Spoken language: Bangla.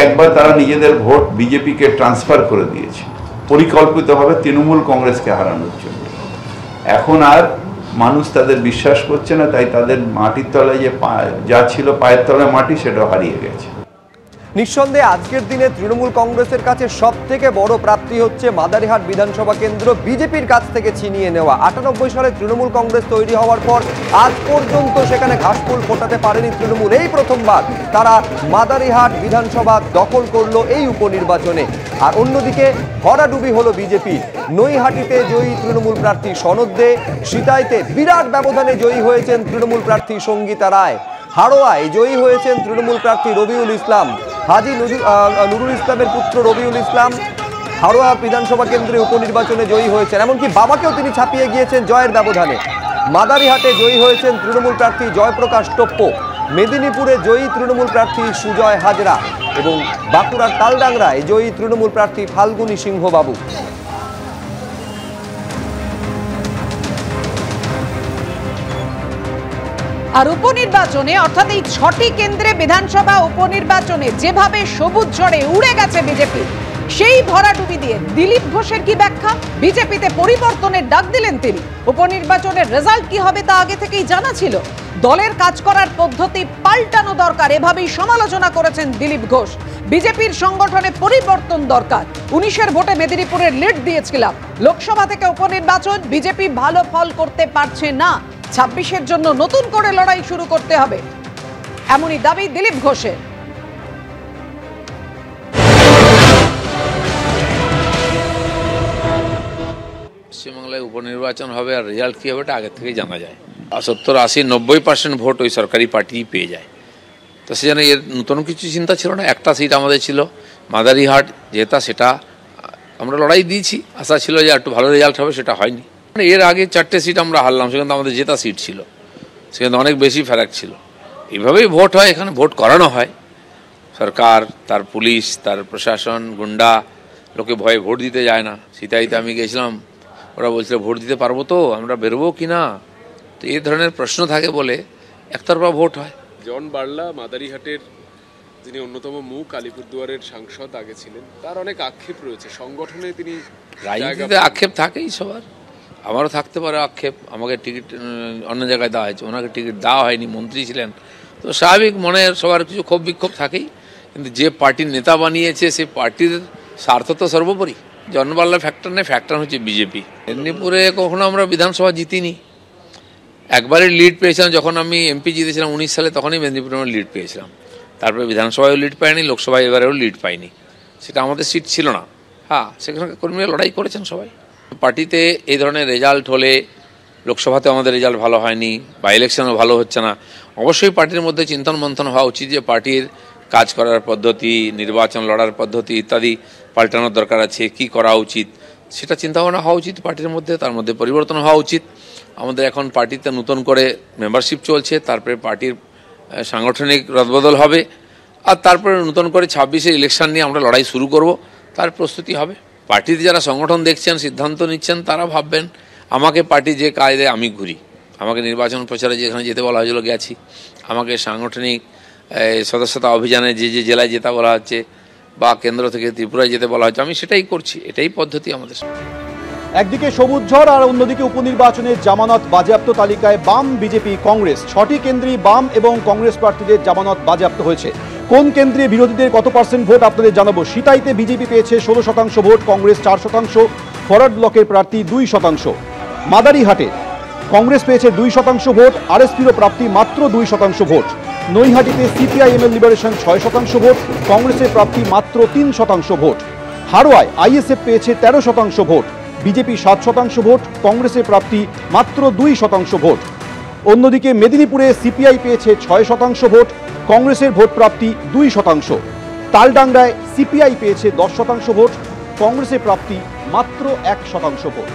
একবার তারা নিজেদের ভোট বিজেপিকে ট্রান্সফার করে দিয়েছে পরিকল্পিতভাবে তৃণমূল কংগ্রেসকে হারানোর জন্য। এখন আর মানুষ তাদের বিশ্বাস করছে না, তাই তাদের মাটির তলায় যে যা ছিল পায়ের তলায় মাটি, সেটাও হারিয়ে গেছে। নিঃসন্দেহে আজকের দিনে তৃণমূল কংগ্রেসের কাছে সবথেকে বড় প্রাপ্তি হচ্ছে মাদারিহাট বিধানসভা কেন্দ্র বিজেপির কাছ থেকে ছিনিয়ে নেওয়া। 98 সালে তৃণমূল কংগ্রেস তৈরি হওয়ার পর আজ পর্যন্ত সেখানে ঘাসফুল ফোটাতে পারেনি তৃণমূল। এই প্রথমবার তারা মাদারিহাট বিধানসভা দখল করলো এই উপনির্বাচনে। আর অন্যদিকে ভরাডুবি হলো বিজেপি। নৈহাটিতে জয়ী তৃণমূল প্রার্থী সনদ দে, সিতাইতে বিরাট ব্যবধানে জয়ী হয়েছেন তৃণমূল প্রার্থী সঙ্গীতা রায়, হাড়োয়ায় জয়ী হয়েছেন তৃণমূল প্রার্থী রবিউল ইসলাম, হাজি নুরুল ইসলামের পুত্র রবিউল ইসলাম হাড়োয়া বিধানসভা কেন্দ্রে উপনির্বাচনে জয়ী হয়েছেন। এমনকি বাবাকেও তিনি ছাপিয়ে গিয়েছেন জয়ের ব্যবধানে। মাদারিহাটে জয়ী হয়েছেন তৃণমূল প্রার্থী জয়প্রকাশ টপ্প, মেদিনীপুরে জয়ী তৃণমূল প্রার্থী সুজয় হাজরা এবং বাঁকুড়ার তালডাংরায় জয়ী তৃণমূল প্রার্থী ফাল্গুনী সিংহবাবু। আর উপনির্বাচনে অর্থাৎ এই 6টি কেন্দ্রে বিধানসভা উপনির্বাচনে যেভাবে সবুজ ঝড়ে উড়ে গেছে বিজেপি, সেই ভরাডুবি দিয়ে দিলীপ ঘোষের কি ব্যাখ্যা? বিজেপিতে পরিবর্তনের ডাক দিলেন তিনি। উপনির্বাচনের রেজাল্ট কি হবে তা আগে থেকেই জানা ছিল। দলের কাজ করার পদ্ধতি পাল্টানো দরকার, এভাবেই সমালোচনা করেছেন দিলীপ ঘোষ। বিজেপির সংগঠনে পরিবর্তন দরকার। 19-এর ভোটে মেদিনীপুরের লিড দিয়েছিলাম, লোকসভা থেকে উপনির্বাচন বিজেপি ভালো ফল করতে পারছে না, 26-এর জন্য নতুন করে লড়াই শুরু করতে হবে, এমনই দাবি দিলীপ ঘোষের। পশ্চিমবাংলায় উপনির্বাচন হবে আর রেজাল্ট কী হবে এটা আগে থেকেই জানা যায়। 70-80-90% ভোট ওই সরকারি পার্টি পেয়ে যায়। তো সেজন্য এর নতুন কিছু চিন্তা ছিল না। একটা সিট আমাদের ছিল মাদারিহাট, যেটা সেটা আমরা লড়াই দিয়েছি, আশা ছিল যে একটু ভালো রেজাল্ট হবে, সেটা হয়নি। এর আগে 4টে সিট আমরা হারলাম, সেখানে আমাদের জেতা সিট ছিল, সেখানে অনেক বেশি ফারাক ছিল। এইভাবেই ভোট হয়, এখানে ভোট করানো হয়। সরকার, তার পুলিশ, তার প্রশাসন, গুন্ডা, লোকে ভয়ে ভোট দিতে যায় না। সিতাইতে আমি গেছিলাম, ওরা বলছিল ভোট দিতে পারবো তো, আমরা বেরোবো কি না। তো এই ধরনের প্রশ্ন থাকে বলে একতরফা ভোট হয়। জন বার্লা মাদারিহাটের যিনি অন্যতম মুখ, আলিপুরদুয়ারের সাংসদ আগে ছিলেন, তার অনেক আক্ষেপ রয়েছে সংগঠনে। তিনি রাজনীতিতে আক্ষেপ থাকেই সবার, আমারও থাকতে পারে আক্ষেপ। আমাকে টিকিট অন্য জায়গায় দেওয়া হয়েছে, ওনাকে টিকিট দেওয়া হয়নি, মন্ত্রী ছিলেন। তো স্বাভাবিক মনে সবার কিছু ক্ষোভ বিক্ষোভ থাকেই, কিন্তু যে পার্টির নেতা বানিয়েছে সেই পার্টির স্বার্থ তো সর্বোপরি। জনবাল্লা ফ্যাক্টর নেই, ফ্যাক্টর হচ্ছে বিজেপি। মেদিনীপুরে কখনো আমরা বিধানসভা জিতিনি, একবারই লিড পেয়েছিলাম যখন আমি এমপি জিতেছিলাম 19 সালে, তখনই মেদিনীপুরে আমরা লিড পেয়েছিলাম। তারপরে বিধানসভায়ও লিড পাইনি, লোকসভায় এবারেও লিড পাইনি, সেটা আমাদের সিট ছিল না। হ্যাঁ, সেখানে কর্মীরা লড়াই করেছেন সবাই। পার্টিতে এই ধরনের রেজাল্ট হলে, লোকসভাতে আমাদের রেজাল্ট ভালো হয়নি, বা ইলেকশনও ভালো হচ্ছে না, অবশ্যই পার্টির মধ্যে চিন্তন মন্থন হওয়া উচিত যে পার্টির কাজ করার পদ্ধতি, নির্বাচন লড়ার পদ্ধতি ইত্যাদি পাল্টানোর দরকার আছে, কি করা উচিত সেটা চিন্তাভাবনা হওয়া উচিত পার্টির মধ্যে, তার মধ্যে পরিবর্তন হওয়া উচিত। আমাদের এখন পার্টিতে নতুন করে মেম্বারশিপ চলছে, তারপরে পার্টির সাংগঠনিক রদবদল হবে, আর তারপরে নতুন করে 26-এর ইলেকশন নিয়ে আমরা লড়াই শুরু করব, তার প্রস্তুতি হবে। পার্টিতে যারা সংগঠন দেখছেন, সিদ্ধান্ত নিচ্ছেন, তারা ভাববেন আমাকে পার্টি যে কাজ দেয় আমি ঘুরি, আমাকে নির্বাচন প্রচারে যেখানে যেতে বলা হয়েছিল গেছি, আমাকে সাংগঠনিক সদস্যতা অভিযানে যে যে জেলায় যেতে বলা হচ্ছে বা কেন্দ্র থেকে ত্রিপুরায় যেতে বলা হচ্ছে, আমি সেটাই করছি, এটাই পদ্ধতি আমাদের। একদিকে সবুজ ঝড় আর অন্যদিকে উপনির্বাচনের জামানত বাজেয়াপ্ত তালিকায় বাম, বিজেপি, কংগ্রেস। 6টি কেন্দ্রেই বাম এবং কংগ্রেস প্রার্থীদের জামানত বাজেয়াপ্ত হয়েছে। কোন কেন্দ্রে বিরোধীদের কত পার্সেন্ট ভোট আপনাদের জানাবো। সিতাইতে বিজেপি পেয়েছে 16% ভোট, কংগ্রেস 4%, ফরওয়ার্ড ব্লকের প্রার্থী 2%। মাদারিহাটে কংগ্রেস পেয়েছে 2% ভোট, আরএসপিরও প্রাপ্তি মাত্র 2% ভোট। নৈহাটিতে সিপিআইএমএল লিবারেশন 6% ভোট, কংগ্রেসের প্রাপ্তি মাত্র 3% ভোট। হাড়োয়ায় আইএসএফ পেয়েছে 13% ভোট, বিজেপি 7% ভোট, কংগ্রেসের প্রাপ্তি মাত্র 2% ভোট। অন্যদিকে মেদিনীপুরে সিপিআই পেয়েছে 6% ভোট, কংগ্রেসের ভোট প্রাপ্তি 2%। তালডাংরায় সিপিআই পেয়েছে 10% ভোট, কংগ্রেসের প্রাপ্তি মাত্র 1% ভোট।